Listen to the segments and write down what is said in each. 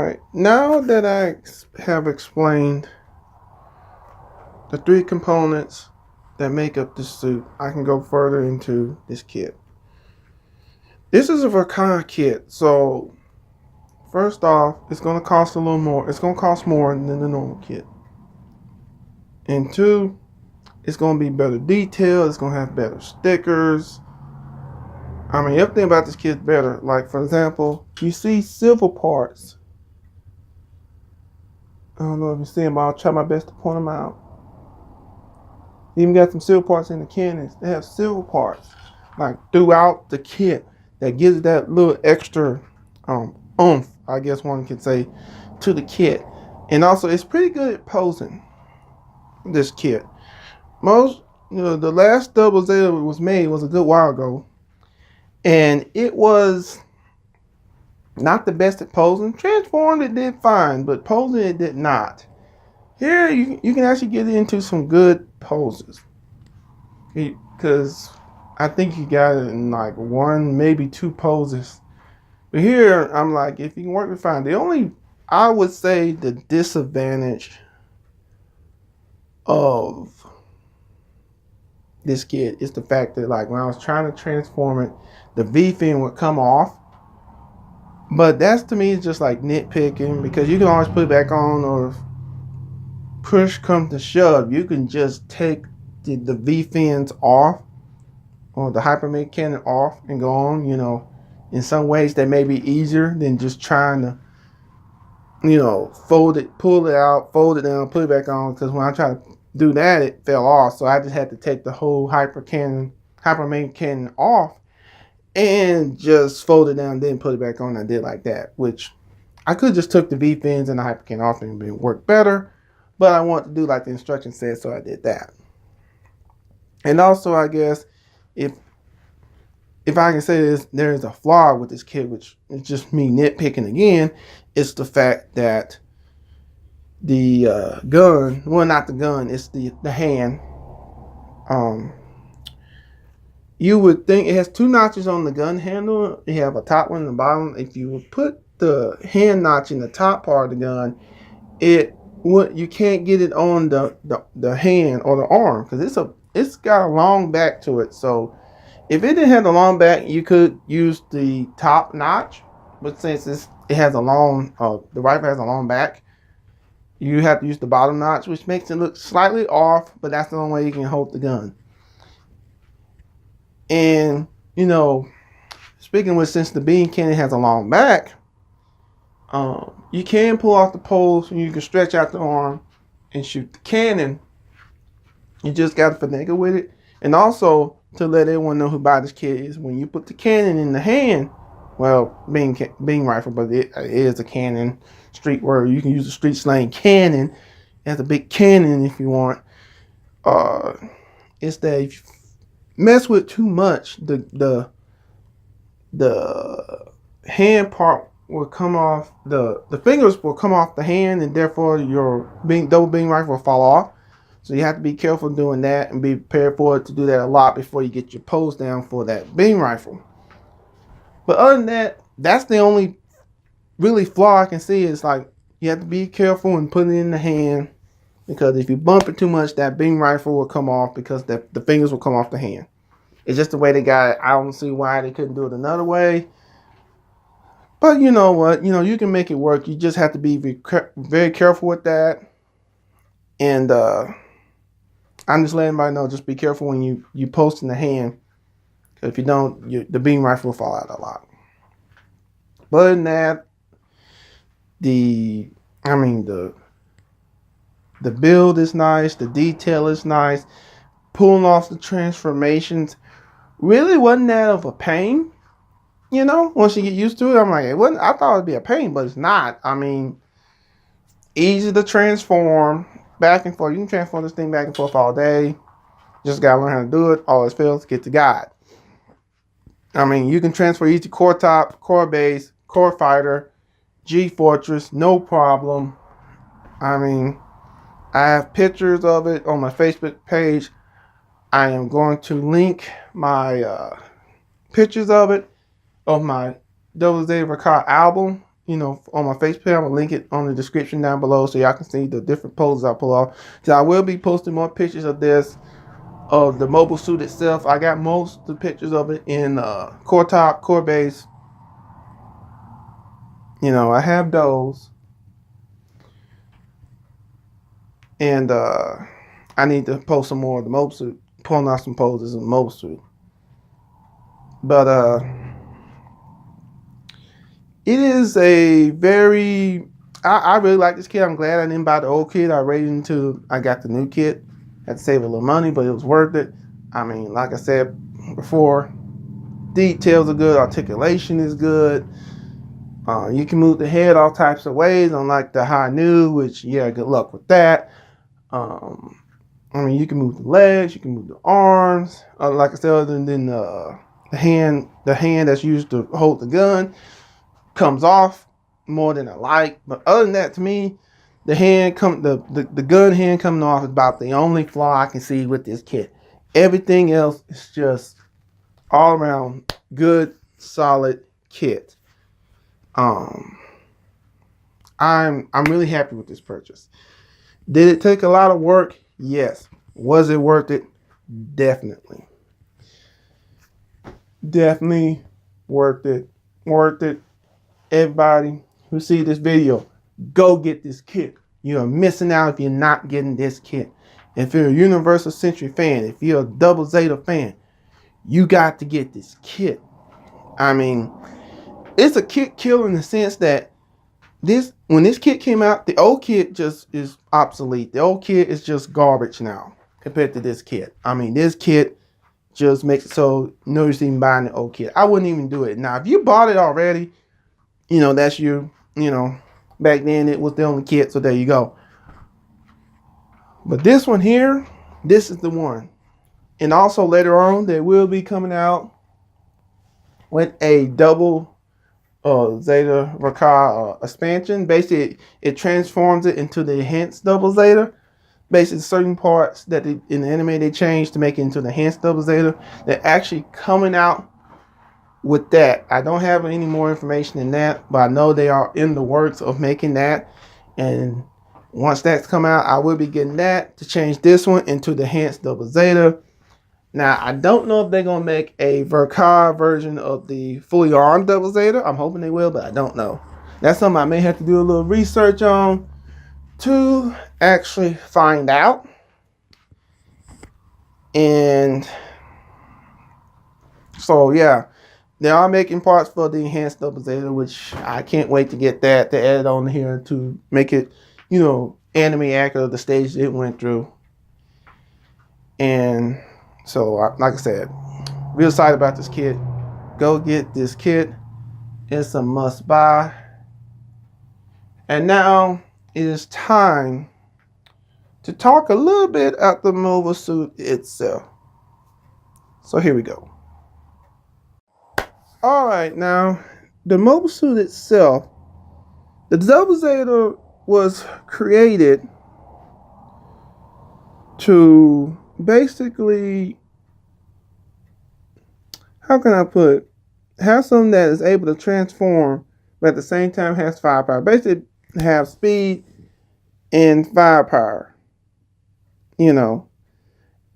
Alright, now that I have explained the three components that make up this suit, I can go further into this kit. This is a Ver Ka kit, so first off, it's going to cost a little more. It's going to cost more than the normal kit. And two, it's going to be better detail. It's going to have better stickers. I mean, everything about this kit is better. Like, for example, you see silver parts. I don't know if you see them, but I'll try my best to point them out. Even got some silver parts in the cannons. They have silver parts like throughout the kit that gives that little extra oomph, I guess one could say, to the kit. And also, it's pretty good at posing, this kit. The last Double Z that was made was a good while ago, and it was not the best at posing. Transformed, it did fine, but posing, it did not. Here, you can actually get into some good poses, because I think you got it in like one, maybe two poses. But here, I'm like, if you can work it, fine. The only, I would say, the disadvantage of this kit is the fact that, like, when I was trying to transform it, the V-fin would come off. But that's, to me, is just like nitpicking, because you can always put it back on, or if push comes to shove, you can just take the V-fins off, or the hypermate cannon off, and go on. In some ways that may be easier than just trying to, fold it, pull it out, fold it down, put it back on. Because when I tried to do that, it fell off. So I just had to take the whole hypermate cannon off and just fold it down, then put it back on. I did like that, which I could just took the V-fins and the hyper cannon off and it would work better. But I want to do like the instructions said, so I did that. And also, I guess, if I can say this, there is a flaw with this kit, which is just me nitpicking again. It's the fact that the gun, well, not the gun, it's the hand. You would think it has two notches on the gun handle. You have a top one and a bottom. If you would put the hand notch in the top part of the gun, you can't get it on the hand or the arm, because it's got a long back to it. So if it didn't have the long back, you could use the top notch. But since it has a long, the rifle has a long back, you have to use the bottom notch, which makes it look slightly off. But that's the only way you can hold the gun. And speaking of which, since the beam cannon has a long back, you can pull off the poles and you can stretch out the arm and shoot the cannon. You just got to finagle with it. And also, to let everyone know who buy this kit, is when you put the cannon in the hand, well, being rifle, but it is a cannon, street word. You can use a street slang cannon. It has a big cannon if you want. It's that if you mess with too much, the hand part will come off, the fingers will come off the hand, and therefore your double beam rifle will fall off. So you have to be careful doing that and be prepared for it to do that a lot before you get your pose down for that beam rifle. But other than that, that's the only really flaw I can see. Is like, you have to be careful and put it in the hand, because if you bump it too much, that beam rifle will come off, because the fingers will come off the hand. It's just the way they got it. I don't see why they couldn't do it another way. But you know what? You can make it work. You just have to be very careful with that. And I'm just letting everybody know, just be careful when you post in the hand. Because if you don't, the beam rifle will fall out a lot. But other than that, the build is nice. The detail is nice. Pulling off the transformations really wasn't that of a pain. Once you get used to it, I'm like, it wasn't. I thought it'd be a pain, but it's not. Easy to transform back and forth. You can transform this thing back and forth all day. Just gotta learn how to do it. Always fails, get to God. You can transfer easy core top, core base, core fighter, G Fortress, no problem. I have pictures of it on my Facebook page. I am going to link my pictures of it, of my ZZ Ver Ka album. on my face page. I'm gonna link it on the description down below so y'all can see the different poses I pull off. So I will be posting more pictures of this, of the mobile suit itself. I got most of the pictures of it in core top, core base. I have those, and I need to post some more of the mobile suit, pulling out some poses in the mobile suit. But it is a very, I really like this kit. I'm glad I didn't buy the old kit. I waited until I got the new kit. Had to save a little money, but it was worth it. I mean, like I said before, details are good, articulation is good. You can move the head all types of ways, unlike the high new, which, yeah, good luck with that. I mean, you can move the legs, you can move the arms. Like I said, other than the hand that's used to hold the gun comes off more than I like. But other than that, to me, the gun hand coming off is about the only flaw I can see with this kit. Everything else is just all around good, solid kit. I'm really happy with this purchase. Did it take a lot of work? Yes. Was it worth it? Definitely. Definitely worth it. Worth it. Everybody who see this video, go get this kit. You are missing out if you're not getting this kit. If you're a Universal Century fan, if you're a Double Zeta fan, you got to get this kit. I mean, it's a kit killer in the sense that when this kit came out, the old kit just is obsolete. The old kit is just garbage now compared to this kit. I mean, this kit just makes it so no use even buying the old kit. I wouldn't even do it. Now, if you bought it already, that's you. Back then it was the only kit, so there you go. But this one here, this is the one. And also later on, they will be coming out with a double Zeta Ver Ka expansion. Basically, it transforms it into the enhanced double Zeta. Basically, certain parts that in the anime they changed to make it into the enhanced double Zeta. They're actually coming out with that. I don't have any more information than that, but I know they are in the works of making that. And once that's come out, I will be getting that to change this one into the enhanced double Zeta. Now, I don't know if they're going to make a Ver Ka version of the fully armed double Zeta. I'm hoping they will, but I don't know. That's something I may have to do a little research on to actually find out. And so, yeah, they are making parts for the enhanced double Zeta, which I can't wait to get that, to add it on here to make it, anime accurate of the stage it went through. And so, like I said, real excited about this kit. Go get this kit. It's a must buy. And now it is time to talk a little bit about the mobile suit itself. So here we go. Alright, now the mobile suit itself, the Double Zeta was created to basically, how can I put it, have something that is able to transform but at the same time has firepower. Basically have speed and firepower.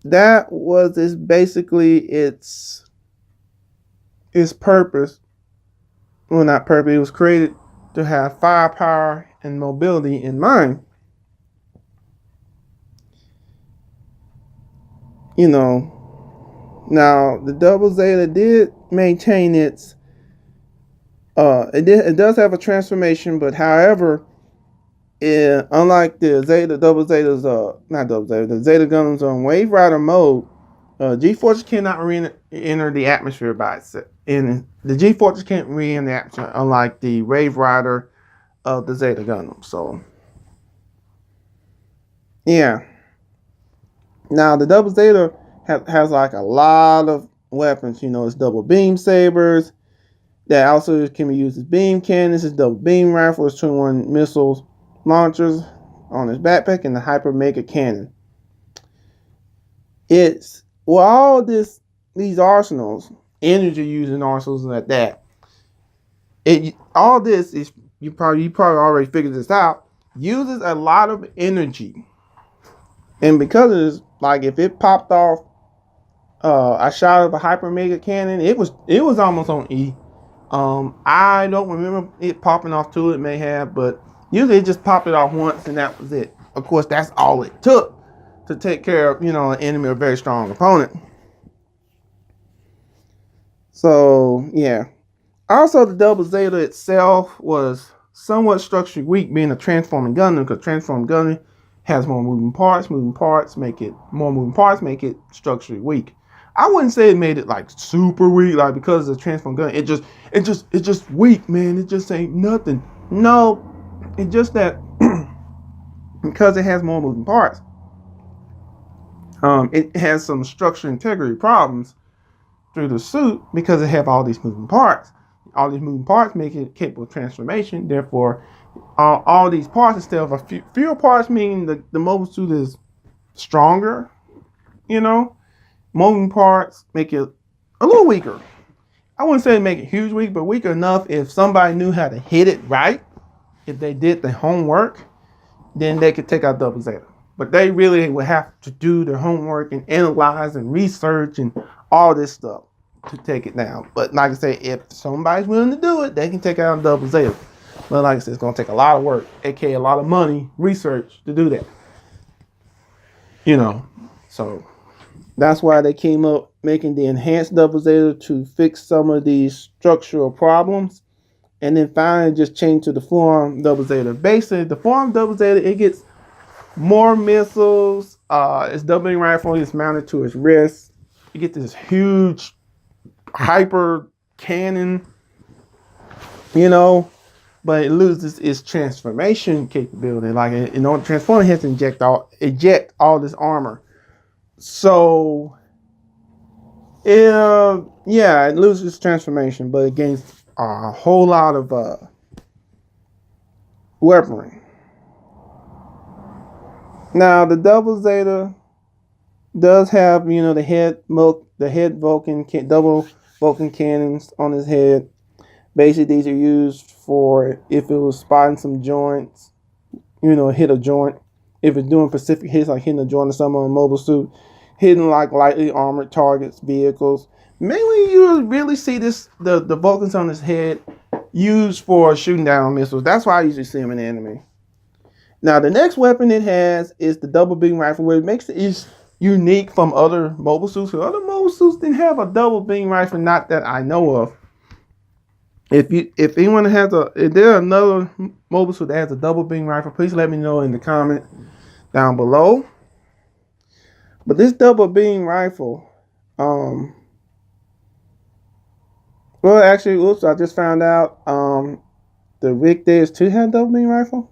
That was basically its purpose. Well, not purpose. It was created to have firepower and mobility in mind. Now the Double Zeta did maintain its it does have a transformation, but however, unlike the Double Zeta's not Double Zeta, the Zeta Gundam's on Wave Rider mode, G-Forces cannot re-enter the atmosphere by itself. And the G-Forces can't re-enter the atmosphere, unlike the Wave Rider of the Zeta Gundam. So, yeah. Now, the Double Zeta has like a lot of weapons. It's double beam sabers that also can be used as beam cannons. It's double beam rifles, 21 missiles launchers on his backpack, and the hyper mega cannon. It's all these arsenals, energy using arsenals like that. All this is you probably already figured this out, uses a lot of energy. And because of this, like if it popped off a shot of a hyper mega cannon, it was almost on E. I don't remember it popping off two. It may have, but usually it just popped it off once and that was it. Of course, that's all it took to take care of, an enemy or a very strong opponent. So yeah. Also, the Double Zeta itself was somewhat structurally weak, being a transforming Gundam, because transforming Gundam has more moving parts. Moving parts make it structurally weak. I wouldn't say it made it like super weak, like because of the transforming Gundam. It's just weak, man. It just ain't nothing. No, it's just that because it has more moving parts, it has some structural integrity problems through the suit because it have all these moving parts. All these moving parts make it capable of transformation. Therefore, all these parts, instead of fewer parts, meaning the mobile suit is stronger. Moving parts make it a little weaker. I wouldn't say make it huge weak, but weaker enough if somebody knew how to hit it right. If they did the homework, then they could take out Double Zeta. But they really would have to do their homework and analyze and research and all this stuff to take it down. But like I say, if somebody's willing to do it, they can take out Double Zeta. But like I said, it's going to take a lot of work, aka a lot of money, research to do that. So that's why they came up making the enhanced Double Zeta to fix some of these structural problems. And then finally just change to the form Double Zeta. Basically, the form Double Zeta, it gets more missiles. Its double rifle is mounted to its wrist. You get this huge hyper cannon, but it loses its transformation capability. Like, in order to transform, it has to eject all this armor. So, it loses its transformation, but it gains a whole lot of weaponry. Now, the Double Zeta does have, the head double Vulcan cannons on his head. Basically, these are used for if it was spotting some joints, hit a joint. If it's doing specific hits, like hitting a joint or something on a mobile suit, hitting like lightly armored targets, vehicles. Mainly, you really see the Vulcans on his head used for shooting down missiles. That's why I usually see them in the enemy. Now, the next weapon it has is the double beam rifle, where it makes it unique from other mobile suits. So other mobile suits didn't have a double beam rifle, not that I know of. If anyone if there's another mobile suit that has a double beam rifle, please let me know in the comment down below. But this double beam rifle, I just found out the Rick Days 2 had double beam rifle.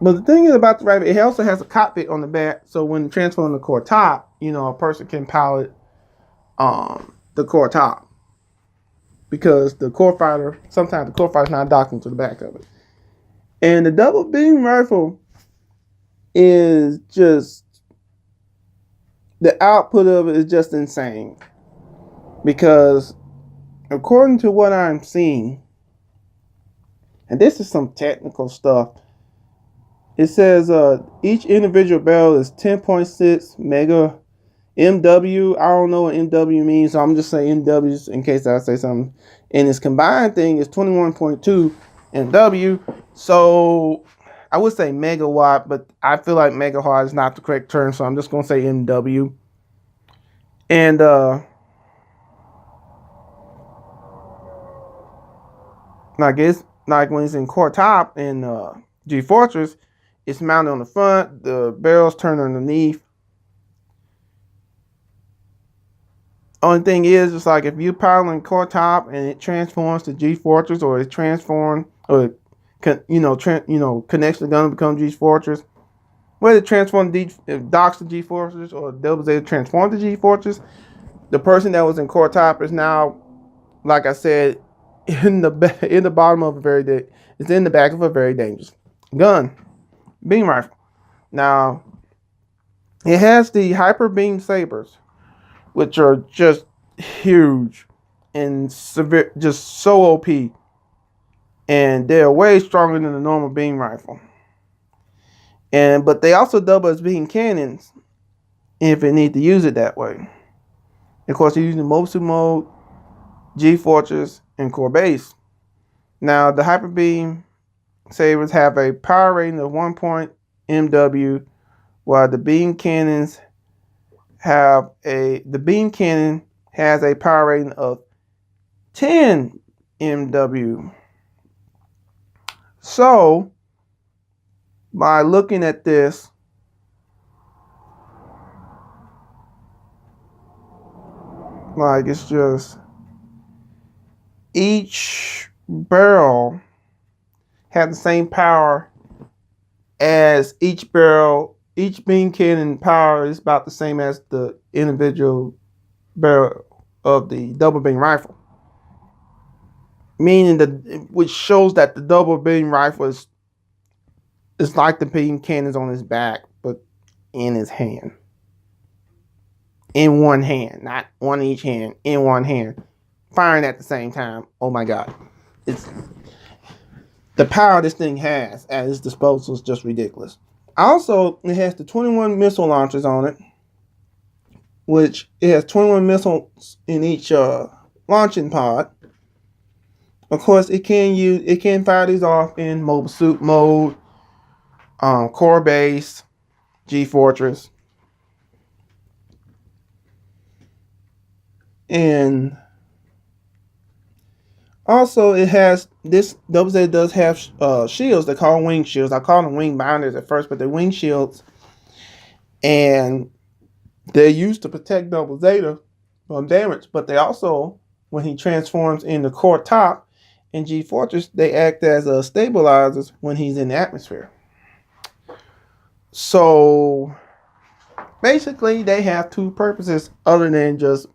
But the thing is about the rifle, it also has a cockpit on the back, so when transferring the core top, a person can pilot the core top. Because sometimes the core fighter's not docked into the back of it. And the double beam rifle is just, the output of it is just insane. Because according to what I'm seeing, and this is some technical stuff, it says each individual barrel is 10.6 mega MW. I don't know what MW means, so I'm just saying MWs in case I say something. And its combined thing is 21.2 MW. So I would say megawatt, but I feel like megawatt is not the correct term, so I'm just going to say MW. And like when it's in core top in G Fortress, it's mounted on the front, the barrels turn underneath. Only thing is, it's like if you piloting core top and it transforms to G Fortress, or it transforms, or connects the gun to become G Fortress. Whether it transforms docks to G Fortress or Double Zeta transforms to G Fortress, the person that was in core top is now, like I said, in the bottom of it's in the back of a very dangerous gun. Beam rifle. Now, it has the hyper beam sabers, which are just huge and severe, just so OP. and they're way stronger than the normal beam rifle. But they also double as beam cannons if it need to use it that way. Of course, you're using mobile suit mode, G-Fortress, and core base. Now, the hyper beam sabers have a power rating of 1 MW, while the beam cannons the beam cannon has a power rating of 10 MW. So, by looking at this, like, it's just each barrel has the same power as each barrel. Each beam cannon power is about the same as the individual barrel of the double beam rifle. Meaning which shows that the double beam rifle is like the beam cannons on his back, but in his hand. In one hand, not one in each hand, in one hand. Firing at the same time. Oh my God. It's the power this thing has at its disposal is just ridiculous. Also, it has the 21 missile launchers on it, which it has 21 missiles in each launching pod. Of course, it can fire these off in mobile suit mode, core base, G-Fortress, and also it has this. ZZ does have shields. They call wing shields. I call them wing binders at first, but they're wing shields, and they're used to protect ZZ from damage. But they also, when he transforms in the core top in G-Fortress, they act as stabilizers when he's in the atmosphere. So basically, they have two purposes other than just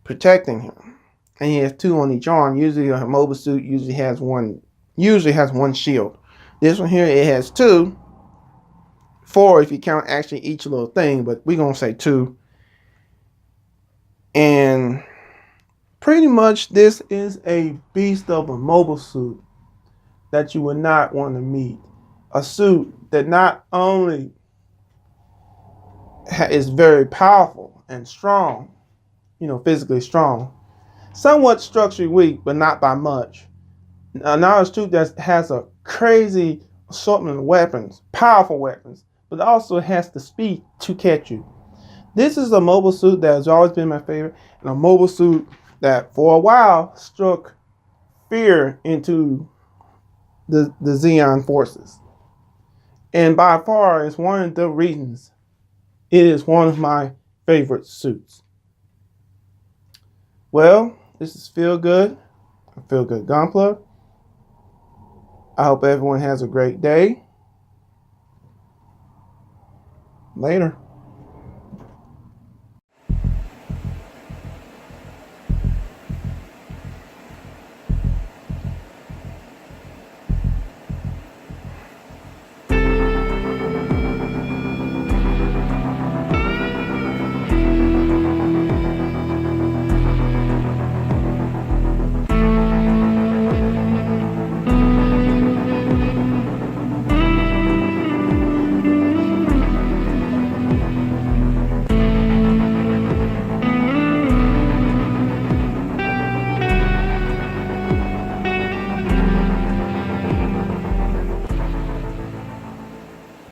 protecting him. And he has two on each arm. Usually a mobile suit usually has one shield. This one here, it has two. 4 if you count actually each little thing, but we're gonna say 2. And pretty much this is a beast of a mobile suit that you would not want to meet. A suit that not only is very powerful and strong, physically strong, somewhat structurally weak, but not by much. Now a suit that has a crazy assortment of weapons, powerful weapons, but also has the speed to catch you. This is a mobile suit that has always been my favorite, and a mobile suit that for a while struck fear into the Zeon forces. And by far, it's one of the reasons it is one of my favorite suits. Well, this is FeelGood, FeelGood Gunpla. I hope everyone has a great day. Later.